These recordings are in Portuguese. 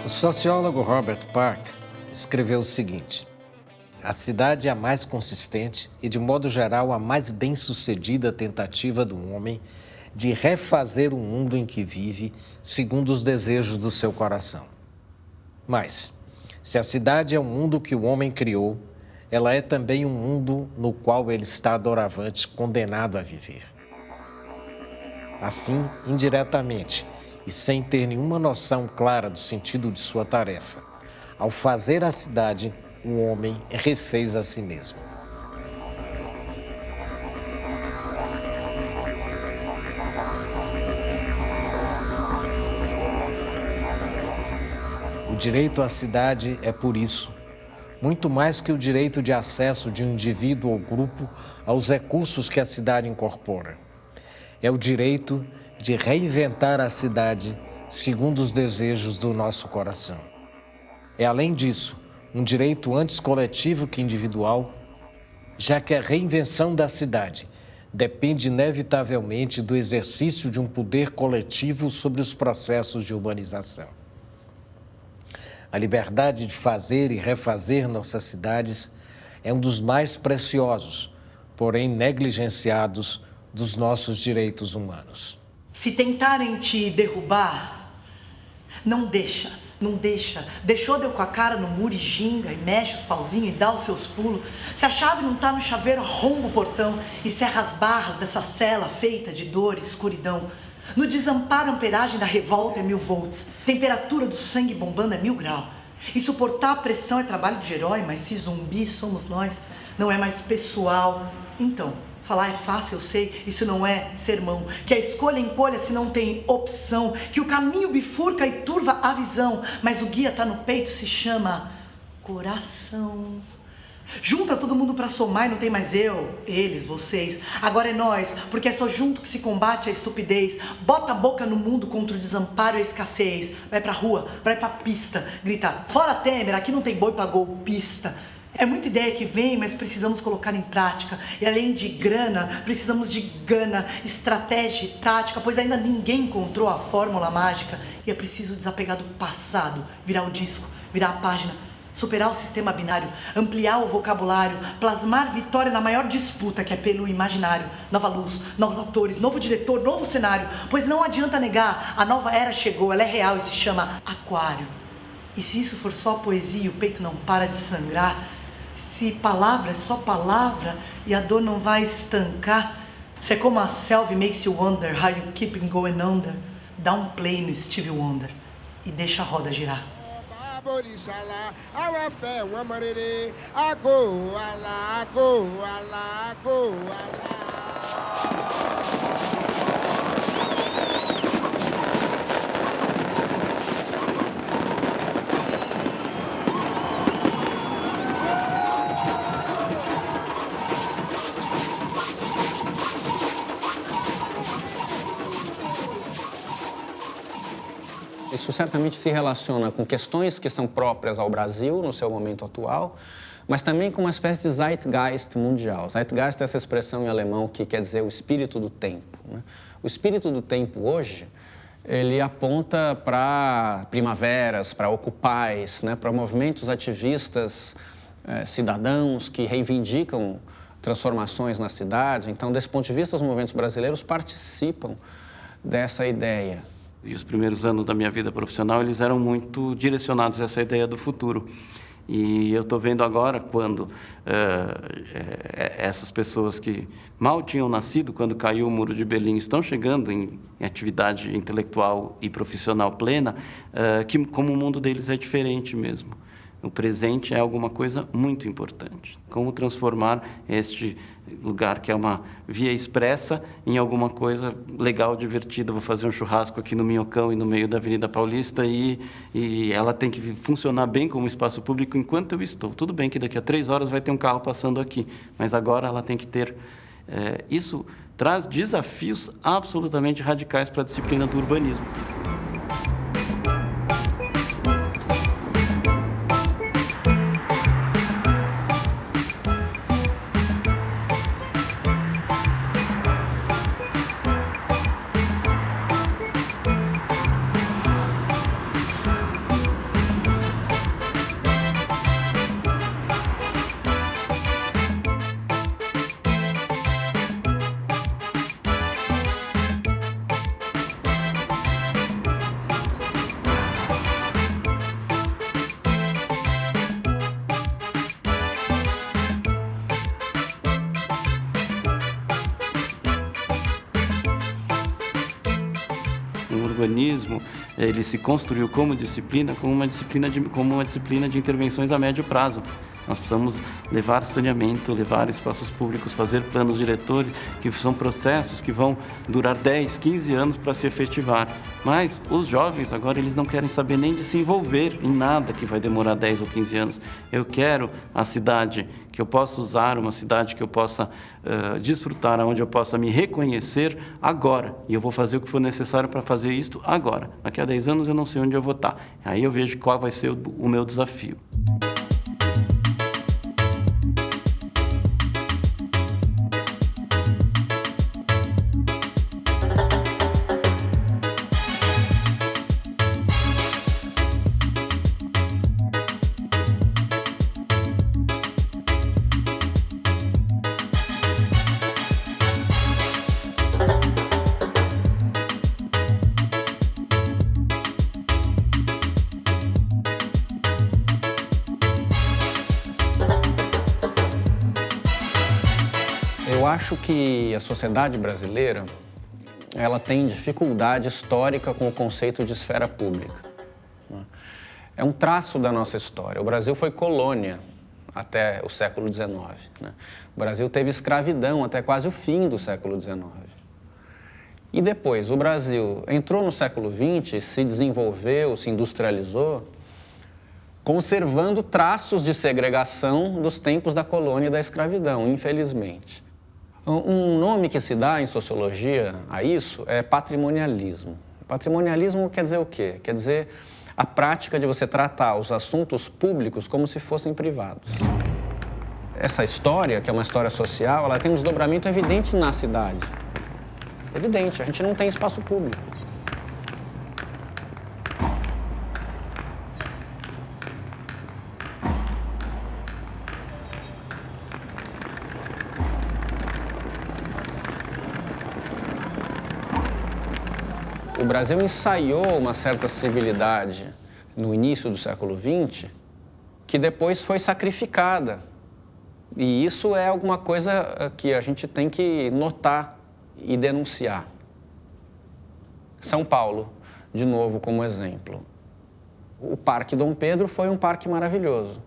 O sociólogo Robert Park escreveu o seguinte: a cidade é a mais consistente e, de modo geral, a mais bem-sucedida tentativa do homem de refazer o mundo em que vive segundo os desejos do seu coração. Mas, se a cidade é um mundo que o homem criou, ela é também um mundo no qual ele está doravante condenado a viver. Assim, indiretamente, e sem ter nenhuma noção clara do sentido de sua tarefa, ao fazer a cidade, o homem refez a si mesmo. O direito à cidade é, por isso, muito mais que o direito de acesso de um indivíduo ou grupo aos recursos que a cidade incorpora. É o direito de reinventar a cidade segundo os desejos do nosso coração. É, além disso, um direito antes coletivo que individual, já que a reinvenção da cidade depende inevitavelmente do exercício de um poder coletivo sobre os processos de urbanização. A liberdade de fazer e refazer nossas cidades é um dos mais preciosos, porém negligenciados, dos nossos direitos humanos. Se tentarem te derrubar, não deixa. Deixou, deu com a cara no muro e ginga, e mexe os pauzinhos e dá os seus pulos. Se a chave não tá no chaveiro, arromba o portão e serra as barras dessa cela feita de dor e escuridão. No desamparo, a amperagem da revolta é 1000 volts. Temperatura do sangue bombando é 1000 graus. E suportar a pressão é trabalho de herói, mas se zumbi somos nós, não é mais pessoal. Então, falar é fácil, eu sei, isso não é sermão. Que a escolha encolha se não tem opção. Que o caminho bifurca e turva a visão. Mas o guia tá no peito, se chama coração. Junta todo mundo pra somar e não tem mais eu, eles, vocês. Agora é nós, porque é só junto que se combate a estupidez. Bota a boca no mundo contra o desamparo e a escassez. Vai pra rua, vai pra pista. Grita, fora Temer, aqui não tem boi pra golpista. É muita ideia que vem, mas precisamos colocar em prática. E além de grana, precisamos de gana, estratégia e tática, pois ainda ninguém encontrou a fórmula mágica. E é preciso desapegar do passado, virar o disco, virar a página, superar o sistema binário, ampliar o vocabulário, plasmar vitória na maior disputa, que é pelo imaginário. Nova luz, novos atores, novo diretor, novo cenário. Pois não adianta negar, a nova era chegou, ela é real e se chama Aquário. E se isso for só poesia e o peito não para de sangrar, se palavra é só palavra e a dor não vai estancar, se é como a selva makes you wonder how you keep going under, dá um play no Stevie Wonder e deixa a roda girar. Isso certamente se relaciona com questões que são próprias ao Brasil no seu momento atual, mas também com uma espécie de Zeitgeist mundial. Zeitgeist é essa expressão em alemão que quer dizer o espírito do tempo, né? O espírito do tempo hoje, ele aponta para primaveras, para ocupais, né? Para movimentos ativistas, cidadãos que reivindicam transformações na cidade. Então, desse ponto de vista, os movimentos brasileiros participam dessa ideia E os primeiros anos da minha vida profissional, eles eram muito direcionados a essa ideia do futuro. E eu estou vendo agora quando essas pessoas que mal tinham nascido quando caiu o Muro de Berlim estão chegando em atividade intelectual e profissional plena, como o mundo deles é diferente mesmo. O presente é alguma coisa muito importante. Como transformar este lugar, que é uma via expressa, em alguma coisa legal, divertida. Vou fazer um churrasco aqui no Minhocão e no meio da Avenida Paulista e ela tem que funcionar bem como espaço público enquanto eu estou. Tudo bem que daqui a 3 horas vai ter um carro passando aqui, mas agora ela tem que ter... Isso traz desafios absolutamente radicais para a disciplina do urbanismo. O urbanismo, ele se construiu como uma disciplina de intervenções a médio prazo. Nós precisamos levar saneamento, levar espaços públicos, fazer planos diretores, que são processos que vão durar 10, 15 anos para se efetivar. Mas os jovens agora eles não querem saber nem de se envolver em nada que vai demorar 10 ou 15 anos. Eu quero a cidade que eu possa usar, uma cidade que eu possa desfrutar, onde eu possa me reconhecer agora. E eu vou fazer o que for necessário para fazer isto agora. Daqui a 10 anos eu não sei onde eu vou estar. Aí eu vejo qual vai ser o meu desafio. Eu acho que a sociedade brasileira, ela tem dificuldade histórica com o conceito de esfera pública. É um traço da nossa história. O Brasil foi colônia até o século XIX. O Brasil teve escravidão até quase o fim do século XIX. E depois, o Brasil entrou no século XX, se desenvolveu, se industrializou, conservando traços de segregação dos tempos da colônia e da escravidão, infelizmente. Um nome que se dá em sociologia a isso é patrimonialismo. Patrimonialismo quer dizer o quê? Quer dizer a prática de você tratar os assuntos públicos como se fossem privados. Essa história, que é uma história social, ela tem um desdobramento evidente na cidade. Evidente, a gente não tem espaço público. O Brasil ensaiou uma certa civilidade no início do século XX, que depois foi sacrificada. E isso é alguma coisa que a gente tem que notar e denunciar. São Paulo, de novo como exemplo. O Parque Dom Pedro foi um parque maravilhoso.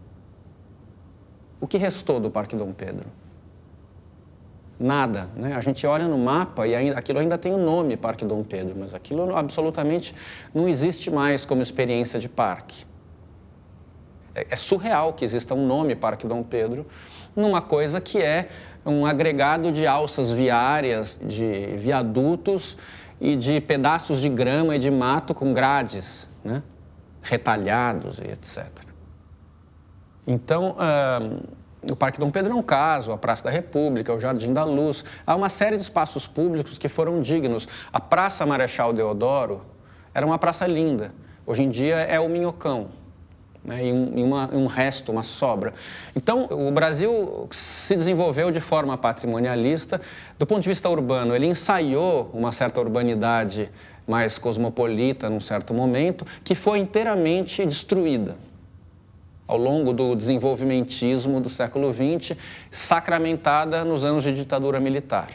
O que restou do Parque Dom Pedro? Nada, né? A gente olha no mapa e aquilo ainda tem o nome Parque Dom Pedro, mas aquilo absolutamente não existe mais como experiência de parque. É surreal que exista um nome Parque Dom Pedro numa coisa que é um agregado de alças viárias, de viadutos e de pedaços de grama e de mato com grades, né? Retalhados e etc. Então, o Parque Dom Pedro é um caso, a Praça da República, o Jardim da Luz. Há uma série de espaços públicos que foram dignos. A Praça Marechal Deodoro era uma praça linda. Hoje em dia é o Minhocão, né? E um resto, uma sobra. Então, o Brasil se desenvolveu de forma patrimonialista. Do ponto de vista urbano, ele ensaiou uma certa urbanidade mais cosmopolita num certo momento, que foi inteiramente destruída ao longo do desenvolvimentismo do século XX, sacramentada nos anos de ditadura militar.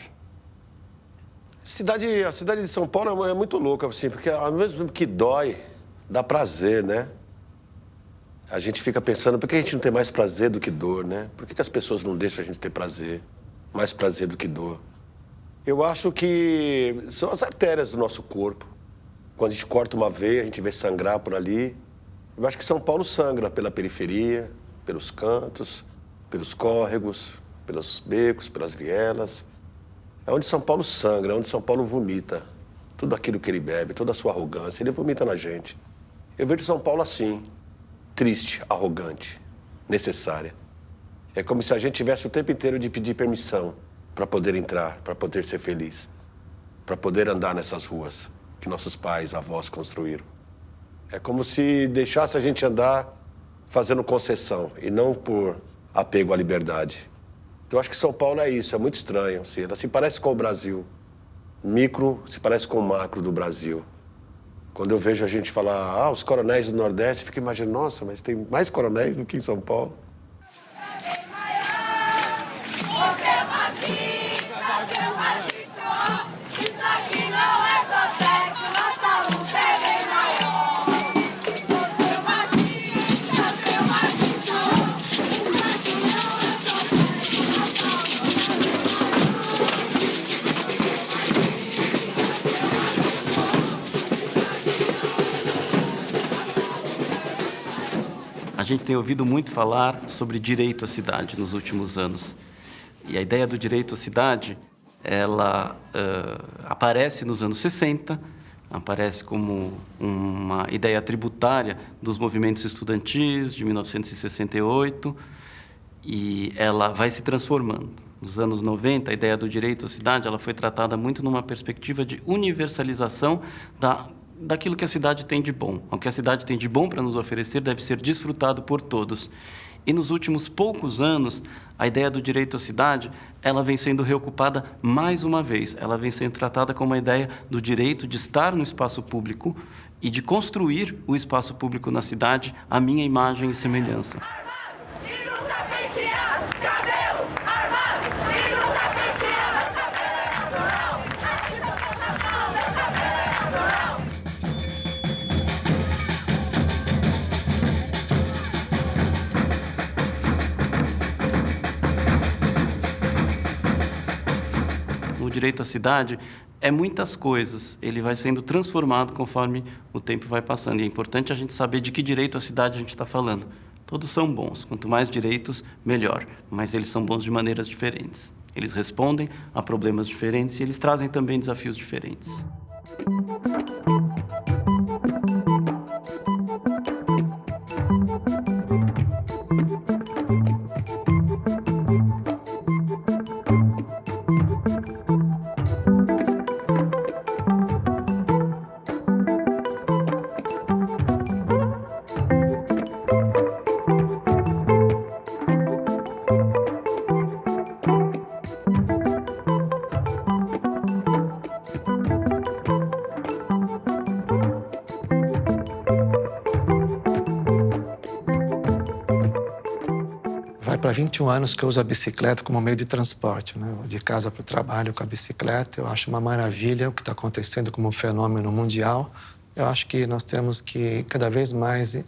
A cidade de São Paulo é muito louca, assim, porque ao mesmo tempo que dói, dá prazer, né? A gente fica pensando, por que a gente não tem mais prazer do que dor, né? Por que as pessoas não deixam a gente ter prazer, mais prazer do que dor? Eu acho que são as artérias do nosso corpo. Quando a gente corta uma veia, a gente vê sangrar por ali. Eu acho que São Paulo sangra pela periferia, pelos cantos, pelos córregos, pelos becos, pelas vielas. É onde São Paulo sangra, é onde São Paulo vomita. Tudo aquilo que ele bebe, toda a sua arrogância, ele vomita na gente. Eu vejo São Paulo assim, triste, arrogante, necessária. É como se a gente tivesse o tempo inteiro de pedir permissão para poder entrar, para poder ser feliz, para poder andar nessas ruas que nossos pais, avós construíram. É como se deixasse a gente andar fazendo concessão e não por apego à liberdade. Eu acho que São Paulo é isso, é muito estranho. Assim, ela se parece com o Brasil. Micro se parece com o macro do Brasil. Quando eu vejo a gente falar, os coronéis do Nordeste, eu fico imaginando, nossa, mas tem mais coronéis do que em São Paulo. A gente tem ouvido muito falar sobre direito à cidade nos últimos anos. E a ideia do direito à cidade, ela aparece nos anos 60, aparece como uma ideia tributária dos movimentos estudantis de 1968, e ela vai se transformando. Nos anos 90, a ideia do direito à cidade, ela foi tratada muito numa perspectiva de universalização daquilo que a cidade tem de bom. O que a cidade tem de bom para nos oferecer deve ser desfrutado por todos. E nos últimos poucos anos, a ideia do direito à cidade, ela vem sendo reocupada mais uma vez. Ela vem sendo tratada como a ideia do direito de estar no espaço público e de construir o espaço público na cidade à minha imagem e semelhança. O direito à cidade é muitas coisas, ele vai sendo transformado conforme o tempo vai passando. E é importante a gente saber de que direito à cidade a gente está falando. Todos são bons, quanto mais direitos, melhor, mas eles são bons de maneiras diferentes. Eles respondem a problemas diferentes e eles trazem também desafios diferentes. Para 21 anos que eu uso a bicicleta como meio de transporte, né? De casa para o trabalho com a bicicleta. Eu acho uma maravilha o que está acontecendo como um fenômeno mundial. Eu acho que nós temos que cada vez mais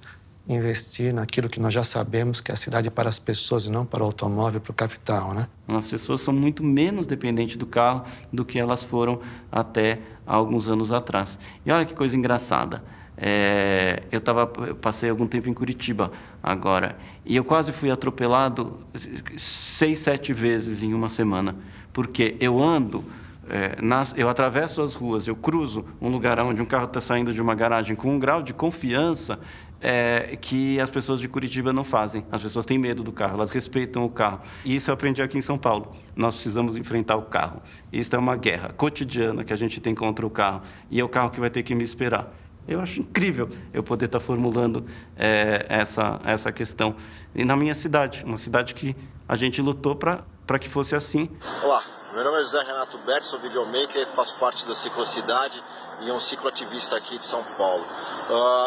investir naquilo que nós já sabemos, que é a cidade para as pessoas e não para o automóvel, para o capital, né? As pessoas são muito menos dependentes do carro do que elas foram até alguns anos atrás. E olha que coisa engraçada. Eu passei algum tempo em Curitiba agora, e eu quase fui atropelado 6, 7 vezes em uma semana, porque eu ando, eu atravesso as ruas, eu cruzo um lugar onde um carro está saindo de uma garagem com um grau de confiança que as pessoas de Curitiba não fazem. As pessoas têm medo do carro, elas respeitam o carro. E isso eu aprendi aqui em São Paulo. Nós precisamos enfrentar o carro. Isso é uma guerra cotidiana que a gente tem contra o carro, e é o carro que vai ter que me esperar. Eu acho incrível eu poder estar formulando essa questão. E na minha cidade, uma cidade que a gente lutou para que fosse assim. Olá, meu nome é José Renato Berto, sou videomaker, faço parte da Ciclocidade. e um cicloativista aqui de São Paulo.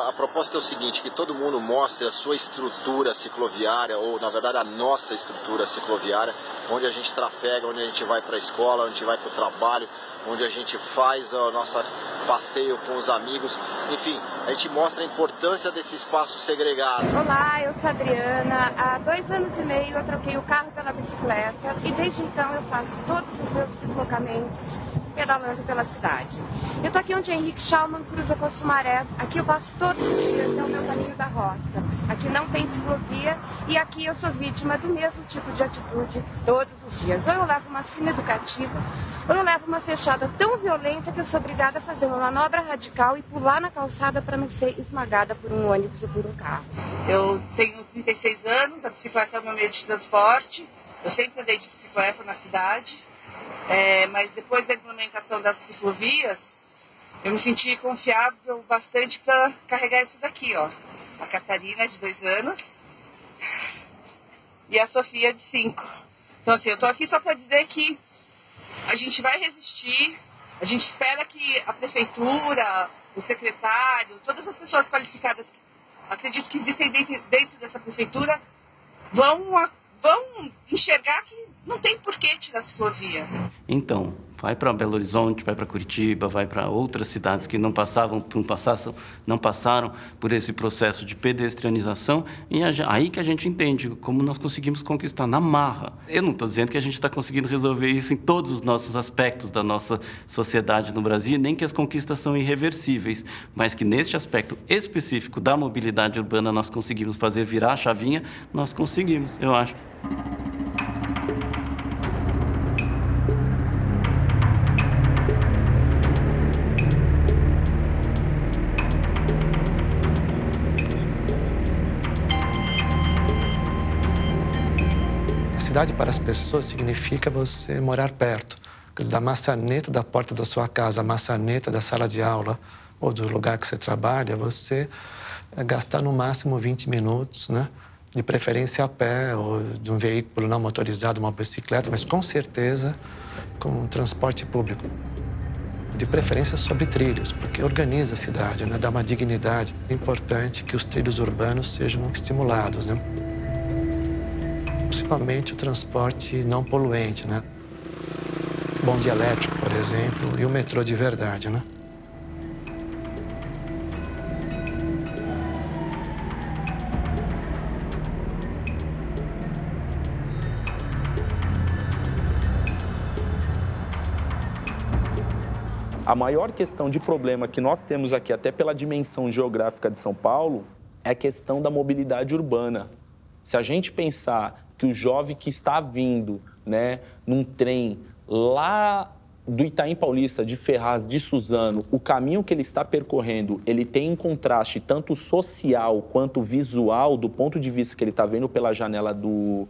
A proposta é o seguinte, que todo mundo mostre a sua estrutura cicloviária, ou na verdade a nossa estrutura cicloviária, onde a gente trafega, onde a gente vai para a escola, onde a gente vai para o trabalho, onde a gente faz o nosso passeio com os amigos. Enfim, a gente mostra a importância desse espaço segregado. Olá, eu sou a Adriana. Há 2 anos e meio eu troquei o carro pela bicicleta e desde então eu faço todos os meus deslocamentos pedalando pela cidade. Eu tô aqui onde Henrique Schaumann cruza com a Sumaré. Aqui eu passo todos os dias, é o meu caminho da roça. Aqui não tem ciclovia e aqui eu sou vítima do mesmo tipo de atitude todos os dias. Ou eu levo uma fina educativa, ou eu levo uma fechada tão violenta que eu sou obrigada a fazer uma manobra radical e pular na calçada para não ser esmagada por um ônibus ou por um carro. Eu tenho 36 anos, a bicicleta é o meu meio de transporte. Eu sempre andei de bicicleta na cidade. Mas depois da implementação das ciclovias, eu me senti confiável bastante para carregar isso daqui, ó. A Catarina, de 2 anos, e a Sofia, de 5. Então, assim, eu tô aqui só para dizer que a gente vai resistir, a gente espera que a prefeitura, o secretário, todas as pessoas qualificadas que acredito que existem dentro dessa prefeitura, vão enxergar que não tem por que tirar a ciclovia. Então, vai para Belo Horizonte, vai para Curitiba, vai para outras cidades que não passaram por esse processo de pedestrianização, e aí que a gente entende como nós conseguimos conquistar na marra. Eu não estou dizendo que a gente está conseguindo resolver isso em todos os nossos aspectos da nossa sociedade no Brasil, nem que as conquistas são irreversíveis, mas que neste aspecto específico da mobilidade urbana nós conseguimos fazer virar a chavinha, nós conseguimos, eu acho. Cidade para as pessoas significa você morar perto. Quer dizer, da maçaneta da porta da sua casa, a maçaneta da sala de aula ou do lugar que você trabalha, você gastar no máximo 20 minutos, né? De preferência a pé ou de um veículo não motorizado, uma bicicleta, mas com certeza com transporte público. De preferência sobre trilhos, porque organiza a cidade, né? Dá uma dignidade. É importante que os trilhos urbanos sejam estimulados, né? Principalmente o transporte não poluente, né? Bonde elétrico, por exemplo, e o metrô de verdade, né? A maior questão de problema que nós temos aqui, até pela dimensão geográfica de São Paulo, é a questão da mobilidade urbana. Se a gente pensar que o jovem que está vindo, né, num trem lá do Itaim Paulista, de Ferraz, de Suzano, o caminho que ele está percorrendo, ele tem um contraste tanto social quanto visual, do ponto de vista que ele está vendo pela janela do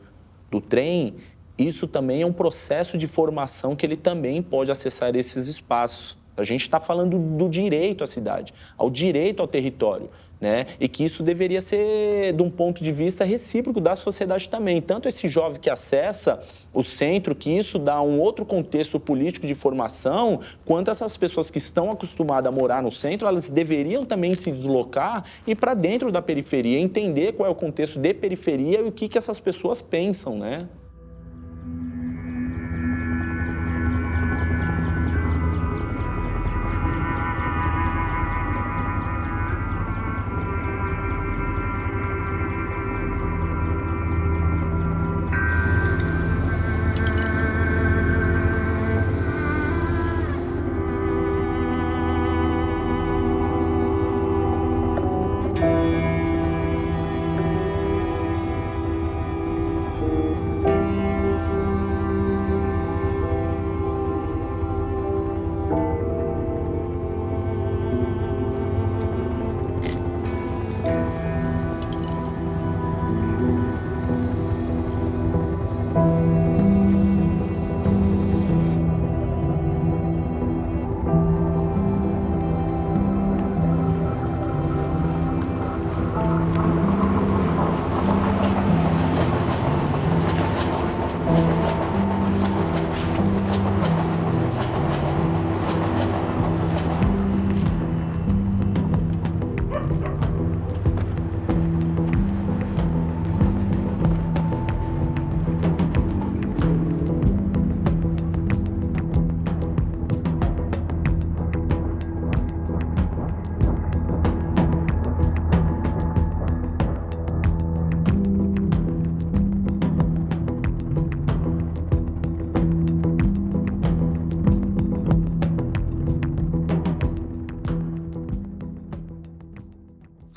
trem, isso também é um processo de formação que ele também pode acessar esses espaços. A gente está falando do direito à cidade, ao direito ao território, né? E que isso deveria ser, de um ponto de vista recíproco da sociedade também. Tanto esse jovem que acessa o centro, que isso dá um outro contexto político de formação, quanto essas pessoas que estão acostumadas a morar no centro, elas deveriam também se deslocar e ir para dentro da periferia, entender qual é o contexto de periferia e o que essas pessoas pensam, né?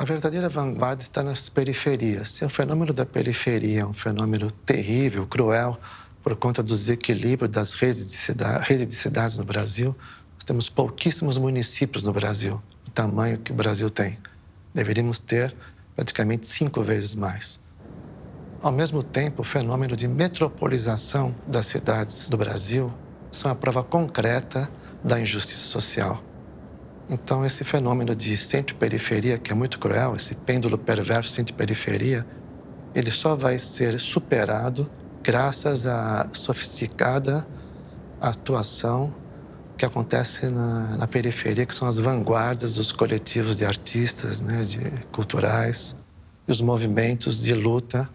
verdadeira vanguarda está nas periferias. Se o fenômeno da periferia é um fenômeno terrível, cruel, por conta do desequilíbrio das redes de cidades no Brasil, nós temos pouquíssimos municípios no Brasil, o tamanho que o Brasil tem. Deveríamos ter praticamente 5 vezes mais. Ao mesmo tempo, o fenômeno de metropolização das cidades do Brasil são a prova concreta da injustiça social. Então, esse fenômeno de centro-periferia, que é muito cruel, esse pêndulo perverso centro-periferia, ele só vai ser superado graças à sofisticada atuação que acontece na periferia, que são as vanguardas dos coletivos de artistas, né, culturais, e os movimentos de luta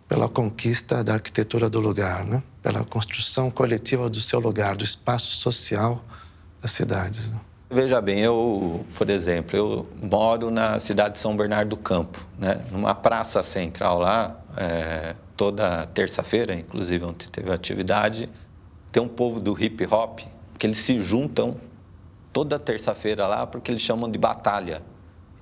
pela conquista da arquitetura do lugar, né, pela construção coletiva do seu lugar, do espaço social das cidades, né. Veja bem, por exemplo, eu moro na cidade de São Bernardo do Campo, né? Numa praça central lá, toda terça-feira, inclusive onde teve atividade, tem um povo do hip hop que eles se juntam toda terça-feira lá porque eles chamam de batalha.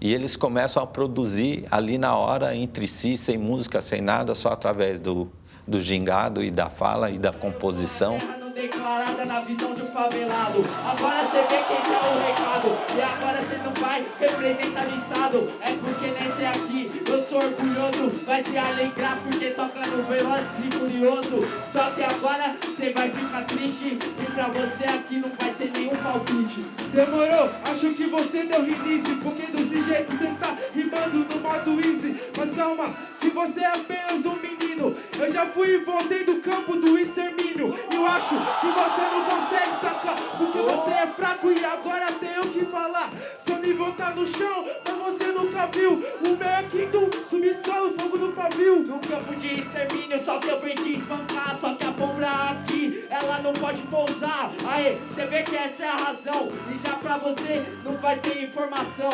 E eles começam a produzir ali na hora, entre si, sem música, sem nada, só através do gingado e da fala e da composição. Declarada na visão de um favelado. Agora você vê que esse é o recado. E agora você não vai representar o Estado. É porque nesse aqui eu sou orgulhoso. Vai se alegrar porque tocando Velozes e Furioso. Só que agora você vai ficar triste. E pra você aqui não vai ter nenhum palpite. Demorou, acho que você deu release. Porque desse jeito você tá rimando no modo easy. Mas calma, que você é apenas um menino. Eu já fui e voltei do campo do extermínio. E eu acho que você não consegue sacar, porque você é fraco e agora tenho que falar. Seu nível tá no chão, mas você nunca viu. O meu é quinto, subsolo, fogo no pavio. No campo de extermínio, só que eu vim te espancar. Só que a bomba aqui, ela não pode pousar. Aê, você vê que essa é a razão. E já pra você não vai ter informação.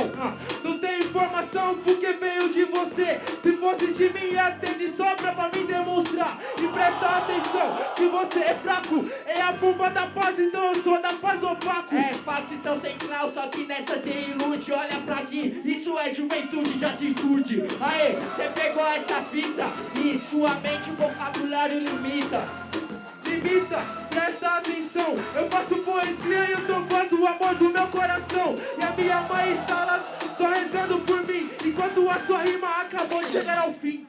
Não tem informação porque veio de você. Se fosse de mim, ia ter de sobra pra me demonstrar. E presta atenção, que você é fraco. É a bomba da paz, então eu sou da paz opaco. É facção central, só que nessa cê ilude. Olha pra aqui, isso é juventude de atitude. Aê, cê pegou essa fita e sua mente e vocabulário limita. Limita, presta atenção. Eu faço poesia e eu tô falando o amor do meu coração. E a minha mãe está lá só rezando por mim, enquanto a sua rima acabou de chegar ao fim.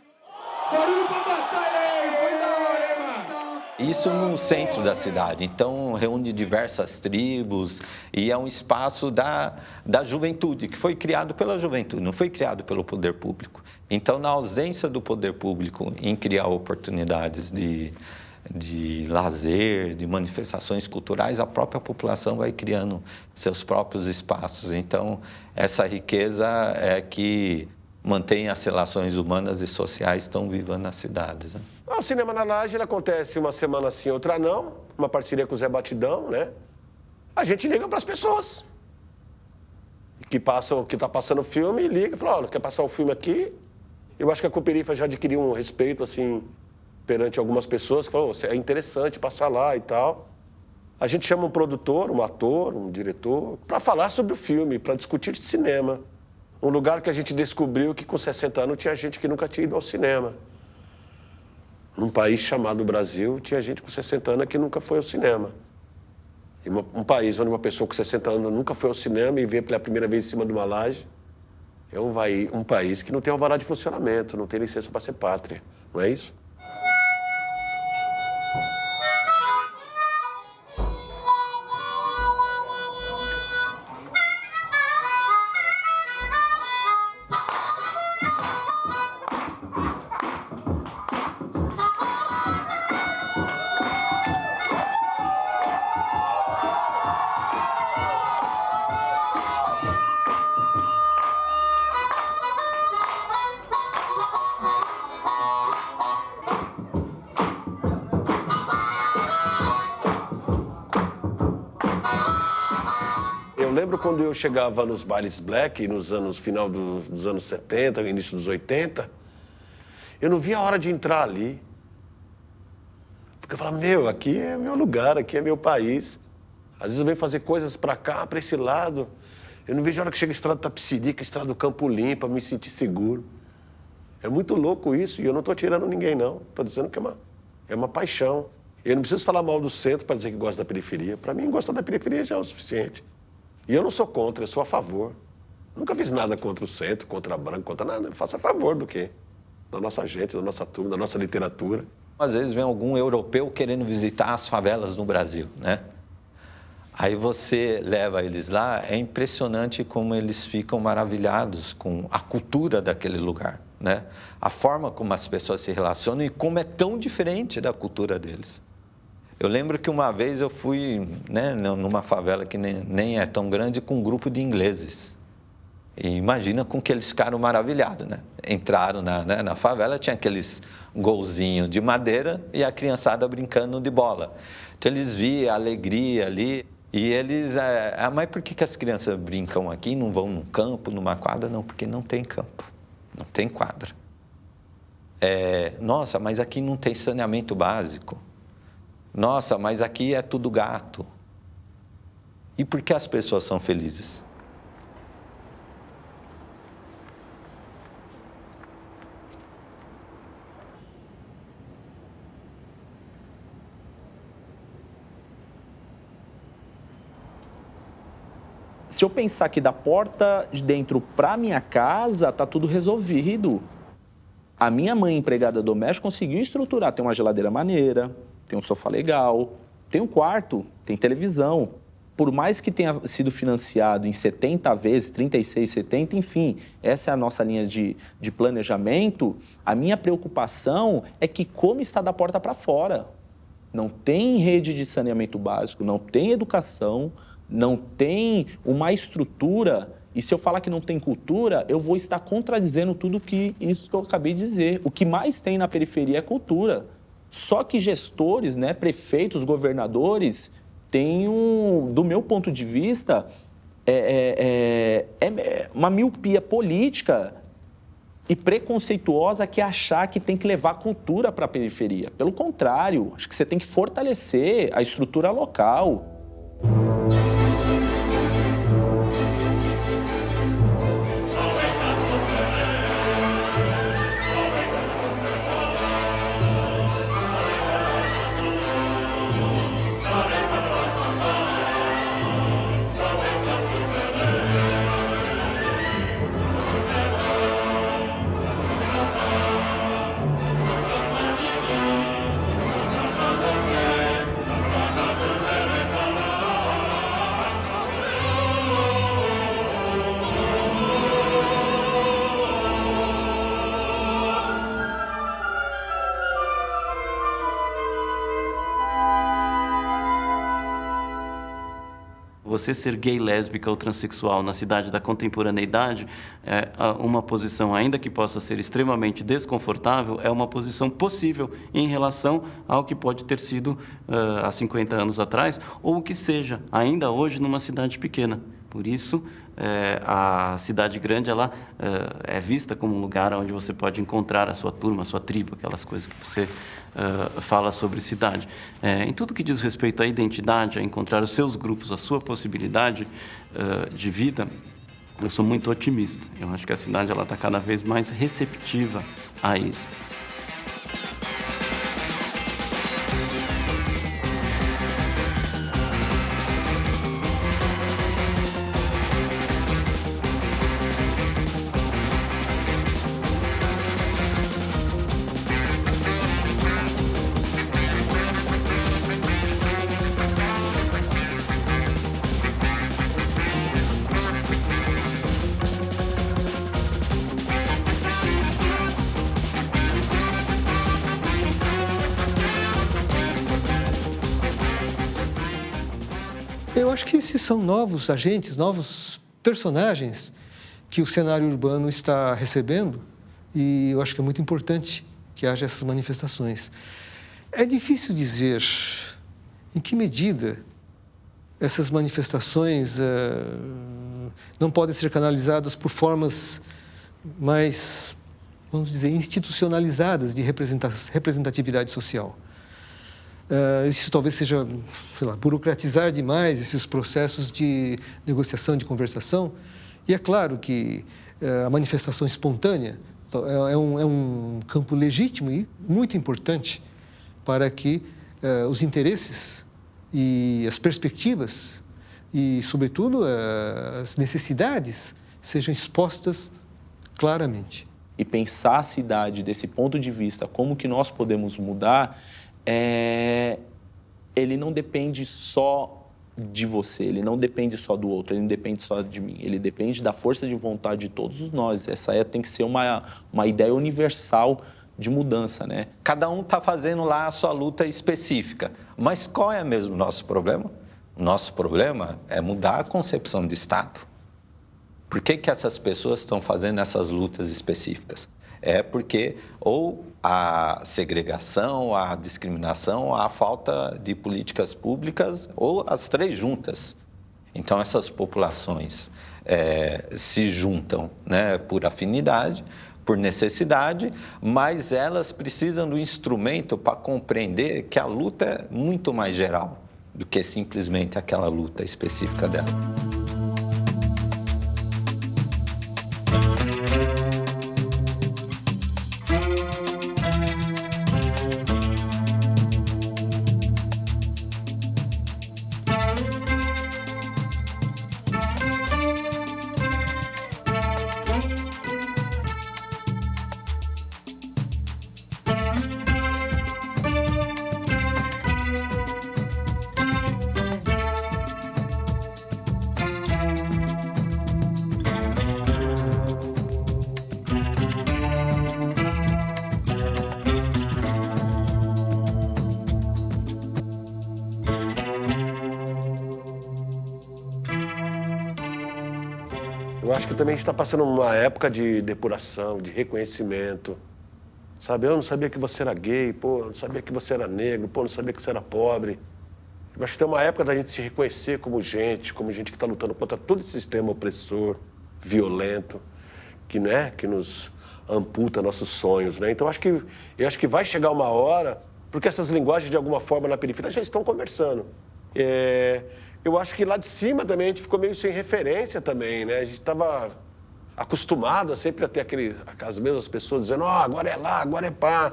Barulho pra batalha aí, foi da hora, hein, mano? Isso no centro da cidade, então reúne diversas tribos e é um espaço da juventude, que foi criado pela juventude, não foi criado pelo poder público. Então, na ausência do poder público em criar oportunidades de lazer, de manifestações culturais, a própria população vai criando seus próprios espaços. Então, essa riqueza é que mantém as relações humanas e sociais tão vivas nas cidades, né? O Cinema na Laje, ele acontece uma semana sim, outra não, uma parceria com o Zé Batidão, né? A gente liga para as pessoas que está passando o filme e liga e fala, olha, quer passar o filme aqui? Eu acho que a Cooperifa já adquiriu um respeito, assim, perante algumas pessoas, que falam, é interessante passar lá e tal. A gente chama um produtor, um ator, um diretor, para falar sobre o filme, para discutir de cinema. Um lugar que a gente descobriu que com 60 anos tinha gente que nunca tinha ido ao cinema. Num país chamado Brasil, tinha gente com 60 anos que nunca foi ao cinema. E um país onde uma pessoa com 60 anos nunca foi ao cinema e vê pela primeira vez em cima de uma laje, é um país que não tem alvará de funcionamento, não tem licença para ser pátria, não é isso? Eu lembro quando eu chegava nos bailes black, final dos anos 70, início dos 80, eu não via a hora de entrar ali. Porque eu falava, aqui é meu lugar, aqui é meu país. Às vezes eu venho fazer coisas para cá, para esse lado. Eu não vejo a hora que chega a estrada da Tapicirica, a estrada do Campo Limpo, para me sentir seguro. É muito louco isso, e eu não estou tirando ninguém, não. Estou dizendo que é uma paixão. Eu não preciso falar mal do centro para dizer que gosto da periferia. Para mim, gostar da periferia já é o suficiente. E eu não sou contra, eu sou a favor. Nunca fiz nada contra o centro, contra a branca, contra nada. Eu faço a favor do quê? Da nossa gente, da nossa turma, da nossa literatura. Às vezes vem algum europeu querendo visitar as favelas no Brasil, né? Aí você leva eles lá, é impressionante como eles ficam maravilhados com a cultura daquele lugar, né? A forma como as pessoas se relacionam e como é tão diferente da cultura deles. Eu lembro que uma vez eu fui, né, numa favela que nem é tão grande, com um grupo de ingleses. E imagina com que eles ficaram maravilhados, né? Entraram na favela, tinha aqueles golzinhos de madeira e a criançada brincando de bola. Então eles viam a alegria ali. E eles, mas por que as crianças brincam aqui, não vão num campo, numa quadra? Não, porque não tem campo, não tem quadra. Nossa, mas aqui não tem saneamento básico. Nossa, mas aqui é tudo gato. E por que as pessoas são felizes? Se eu pensar que da porta de dentro para minha casa tá tudo resolvido. A minha mãe, empregada doméstica, conseguiu estruturar. Tem uma geladeira maneira, tem um sofá legal, tem um quarto, tem televisão. Por mais que tenha sido financiado em 70 vezes, 36, 70, enfim, essa é a nossa linha de planejamento, a minha preocupação é que como está da porta para fora. Não tem rede de saneamento básico, não tem educação, não tem uma estrutura, e se eu falar que não tem cultura, eu vou estar contradizendo tudo isso que eu acabei de dizer. O que mais tem na periferia é cultura. Só que gestores, né, prefeitos, governadores, têm, do meu ponto de vista, uma miopia política e preconceituosa que é achar que tem que levar cultura para a periferia. Pelo contrário, acho que você tem que fortalecer a estrutura local. Você ser gay, lésbica ou transexual na cidade da contemporaneidade é uma posição, ainda que possa ser extremamente desconfortável, é uma posição possível em relação ao que pode ter sido há 50 anos atrás, ou o que seja, ainda hoje, numa cidade pequena. Por isso, a cidade grande ela é vista como um lugar onde você pode encontrar a sua turma, a sua tribo, aquelas coisas que você fala sobre cidade. Em tudo que diz respeito à identidade, a encontrar os seus grupos, a sua possibilidade de vida, eu sou muito otimista. Eu acho que a cidade está cada vez mais receptiva a isso. Eu acho que esses são novos agentes, novos personagens que o cenário urbano está recebendo e eu acho que é muito importante que haja essas manifestações. É difícil dizer em que medida essas manifestações não podem ser canalizadas por formas mais, vamos dizer, institucionalizadas de representatividade social. Isso talvez seja, sei lá, burocratizar demais esses processos de negociação, de conversação. E é claro que a manifestação espontânea é um campo legítimo e muito importante para que os interesses e as perspectivas e, sobretudo, as necessidades sejam expostas claramente. E pensar a cidade desse ponto de vista, como que nós podemos mudar, ele não depende só de você, ele não depende só do outro, ele não depende só de mim, ele depende da força de vontade de todos nós. Essa tem que ser uma ideia universal de mudança, né? Cada um está fazendo lá a sua luta específica, mas qual é mesmo o nosso problema? O nosso problema é mudar a concepção de Estado. Por que essas pessoas estão fazendo essas lutas específicas? É porque ou a segregação, a discriminação, a falta de políticas públicas, ou as três juntas. Então, essas populações se juntam, né, por afinidade, por necessidade, mas elas precisam do instrumento para compreender que a luta é muito mais geral do que simplesmente aquela luta específica dela. Eu acho que também a gente está passando uma época de depuração, de reconhecimento. Sabe, eu não sabia que você era gay, pô, eu não sabia que você era negro, pô, eu não sabia que você era pobre. Eu acho que tem uma época da gente se reconhecer como gente que está lutando contra todo esse sistema opressor, violento, que nos amputa nossos sonhos, né? Então, eu acho que vai chegar uma hora, porque essas linguagens, de alguma forma, na periferia já estão conversando. Eu acho que lá de cima também a gente ficou meio sem referência também, né? A gente estava acostumado a sempre a ter as mesmas pessoas dizendo, agora é lá, agora é pá.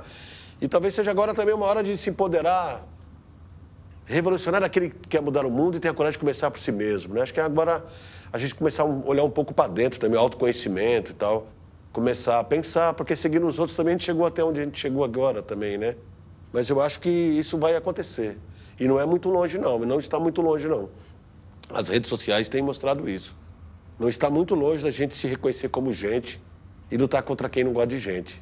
E talvez seja agora também uma hora de se empoderar, revolucionar aquele que quer mudar o mundo e ter a coragem de começar por si mesmo, né? Acho que agora a gente começar a olhar um pouco para dentro também, autoconhecimento e tal. Começar a pensar, porque seguindo os outros também a gente chegou até onde a gente chegou agora também, né? Mas eu acho que isso vai acontecer. E não é muito longe, não está muito longe, não. As redes sociais têm mostrado isso. Não está muito longe da gente se reconhecer como gente e lutar contra quem não gosta de gente.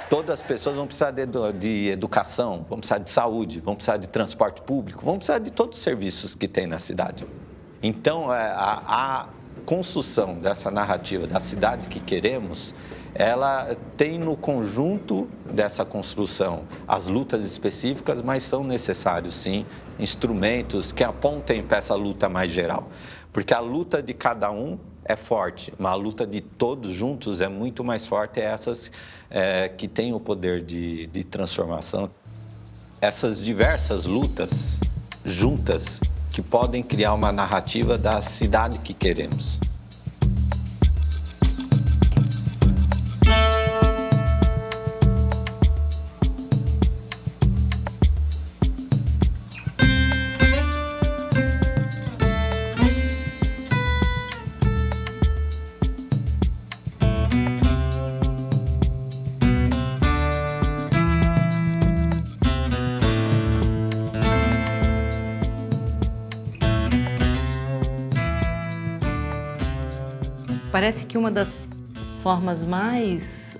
Todas as pessoas vão precisar de educação, vão precisar de saúde, vão precisar de transporte público, vão precisar de todos os serviços que tem na cidade. Então, a construção dessa narrativa da cidade que queremos, ela tem no conjunto dessa construção as lutas específicas, mas são necessários, sim, instrumentos que apontem para essa luta mais geral. Porque a luta de cada um é forte, mas a luta de todos juntos é muito mais forte, essas que têm o poder de transformação. Essas diversas lutas juntas que podem criar uma narrativa da cidade que queremos. Parece que uma das formas mais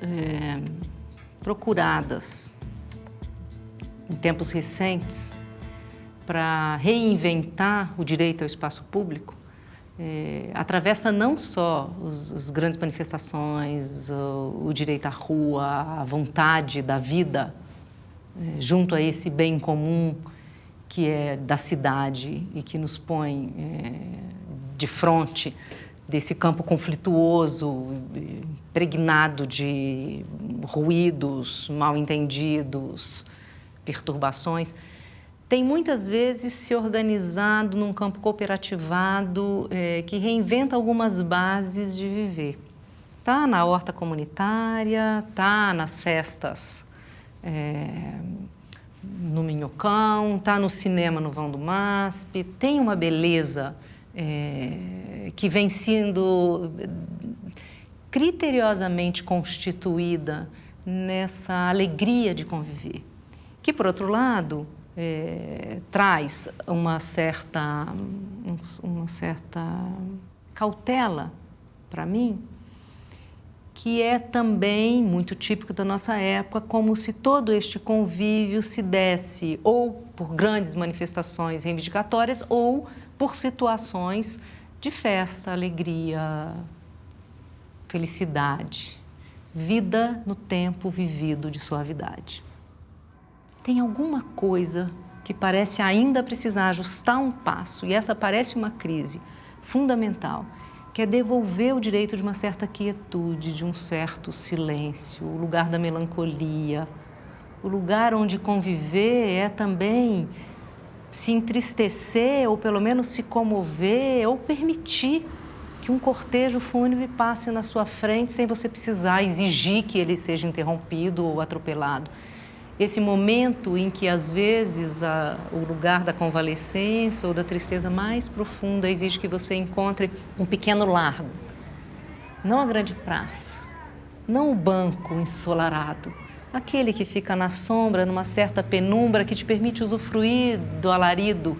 procuradas em tempos recentes para reinventar o direito ao espaço público atravessa não só as grandes manifestações, o direito à rua, a vontade da vida, junto a esse bem comum que é da cidade e que nos põe de frente desse campo conflituoso, impregnado de ruídos, mal-entendidos, perturbações, tem muitas vezes se organizado num campo cooperativado que reinventa algumas bases de viver. Está na horta comunitária, está nas festas no Minhocão, está no cinema no Vão do MASP, tem uma beleza que vem sendo criteriosamente constituída nessa alegria de conviver, que, por outro lado, traz uma certa cautela para mim, que é também muito típico da nossa época, como se todo este convívio se desse ou por grandes manifestações reivindicatórias ou por situações de festa, alegria, felicidade, vida no tempo vivido de suavidade. Tem alguma coisa que parece ainda precisar ajustar um passo, e essa parece uma crise fundamental, que é devolver o direito de uma certa quietude, de um certo silêncio, o lugar da melancolia, o lugar onde conviver é também se entristecer ou pelo menos se comover ou permitir que um cortejo fúnebre passe na sua frente sem você precisar exigir que ele seja interrompido ou atropelado. Esse momento em que, às vezes, o lugar da convalescença ou da tristeza mais profunda exige que você encontre um pequeno largo, não a grande praça, não o banco ensolarado, aquele que fica na sombra, numa certa penumbra que te permite usufruir do alarido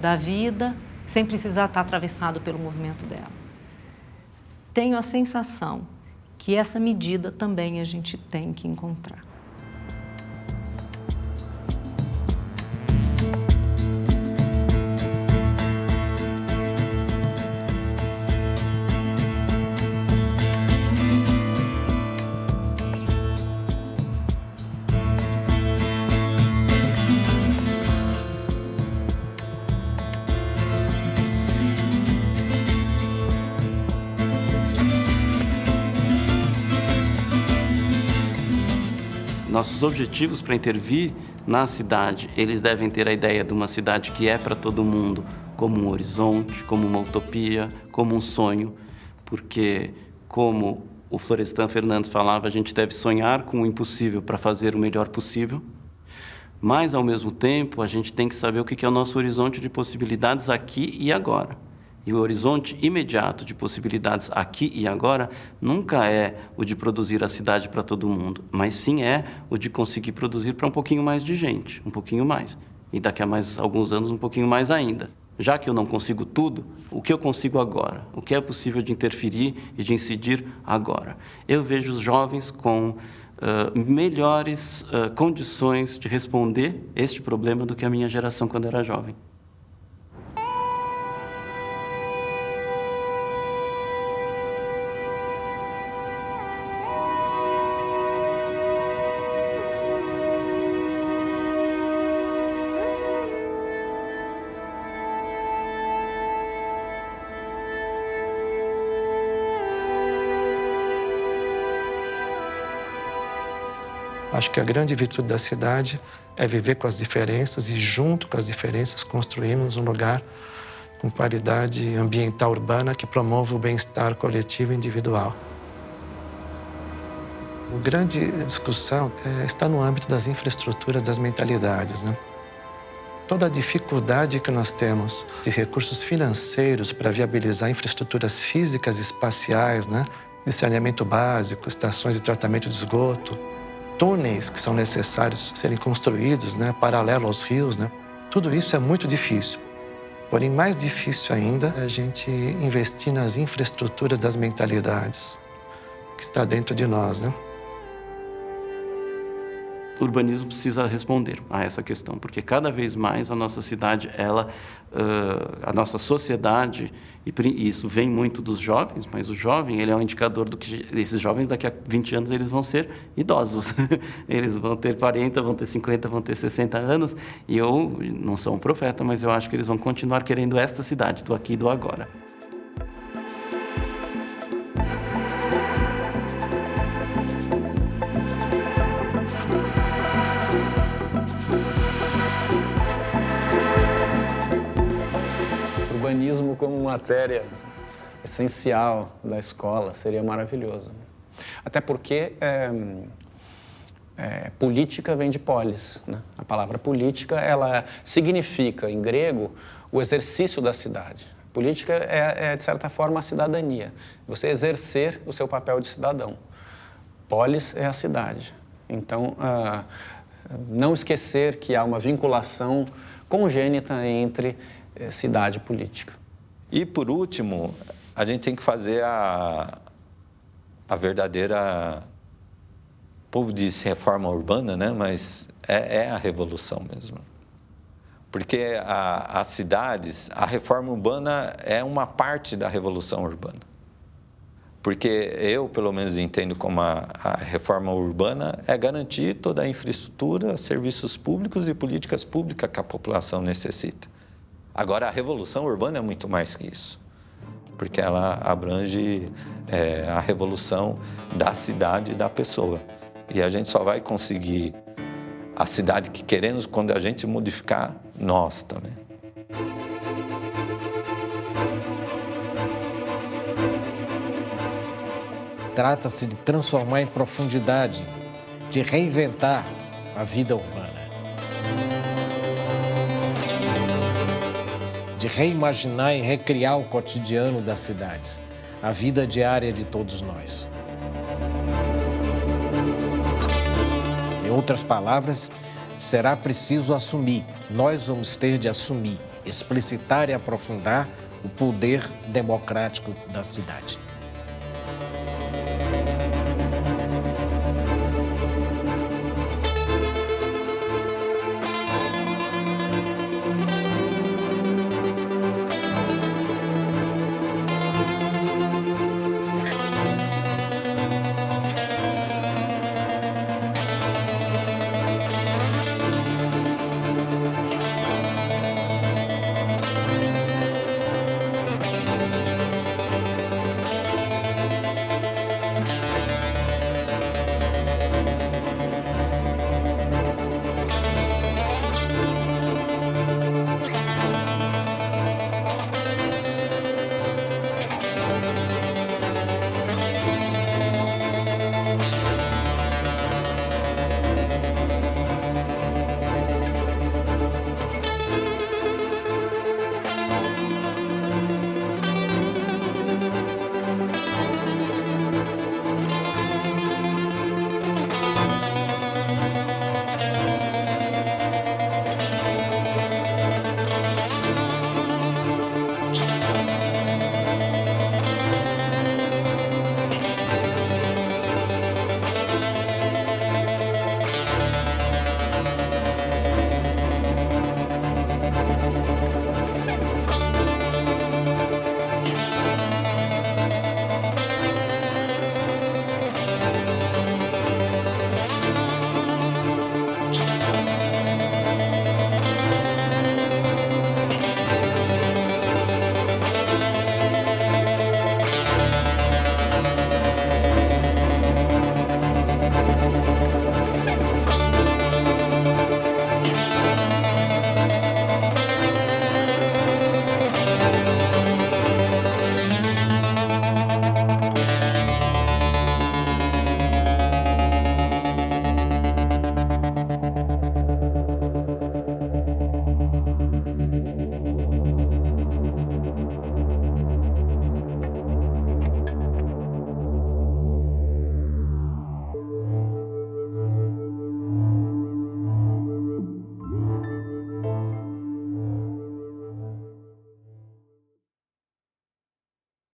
da vida sem precisar estar atravessado pelo movimento dela. Tenho a sensação que essa medida também a gente tem que encontrar. Nossos objetivos para intervir na cidade, eles devem ter a ideia de uma cidade que é para todo mundo, como um horizonte, como uma utopia, como um sonho, porque, como o Florestan Fernandes falava, a gente deve sonhar com o impossível para fazer o melhor possível, mas, ao mesmo tempo, a gente tem que saber o que é o nosso horizonte de possibilidades aqui e agora. E o horizonte imediato de possibilidades aqui e agora nunca é o de produzir a cidade para todo mundo, mas sim é o de conseguir produzir para um pouquinho mais de gente, um pouquinho mais. E daqui a mais alguns anos, um pouquinho mais ainda. Já que eu não consigo tudo, o que eu consigo agora? O que é possível de interferir e de incidir agora? Eu vejo os jovens com melhores condições de responder este problema do que a minha geração quando era jovem. Acho que a grande virtude da cidade é viver com as diferenças e, junto com as diferenças, construirmos um lugar com qualidade ambiental urbana que promova o bem-estar coletivo e individual. A grande discussão está no âmbito das infraestruturas, das mentalidades, né? Toda a dificuldade que nós temos de recursos financeiros para viabilizar infraestruturas físicas e espaciais, né? De saneamento básico, estações de tratamento de esgoto, túneis que são necessários serem construídos, né, paralelo aos rios, né? Tudo isso é muito difícil. Porém, mais difícil ainda é a gente investir nas infraestruturas das mentalidades que está dentro de nós, né? O urbanismo precisa responder a essa questão, porque cada vez mais a nossa cidade, a nossa sociedade, e isso vem muito dos jovens, mas o jovem, ele é um indicador do que esses jovens daqui a 20 anos eles vão ser idosos. Eles vão ter 40, vão ter 50, vão ter 60 anos, e eu não sou um profeta, mas eu acho que eles vão continuar querendo esta cidade, do aqui e do agora. Urbanismo como matéria essencial da escola seria maravilhoso. Até porque política vem de polis, né? A palavra política, ela significa, em grego, o exercício da cidade. Política é, de certa forma, a cidadania. Você exercer o seu papel de cidadão. Polis é a cidade. Então, não esquecer que há uma vinculação congênita entre cidade e política. E, por último, a gente tem que fazer a verdadeira... O povo diz reforma urbana, né? Mas é a revolução mesmo. Porque as cidades, a reforma urbana é uma parte da revolução urbana. Porque eu, pelo menos, entendo como a reforma urbana é garantir toda a infraestrutura, serviços públicos e políticas públicas que a população necessita. Agora, a revolução urbana é muito mais que isso, porque ela abrange a revolução da cidade e da pessoa. E a gente só vai conseguir a cidade que queremos quando a gente modificar nós também. Trata-se de transformar em profundidade, de reinventar a vida urbana. De reimaginar e recriar o cotidiano das cidades, a vida diária de todos nós. Em outras palavras, será preciso assumir, nós vamos ter de assumir, explicitar e aprofundar o poder democrático da cidade.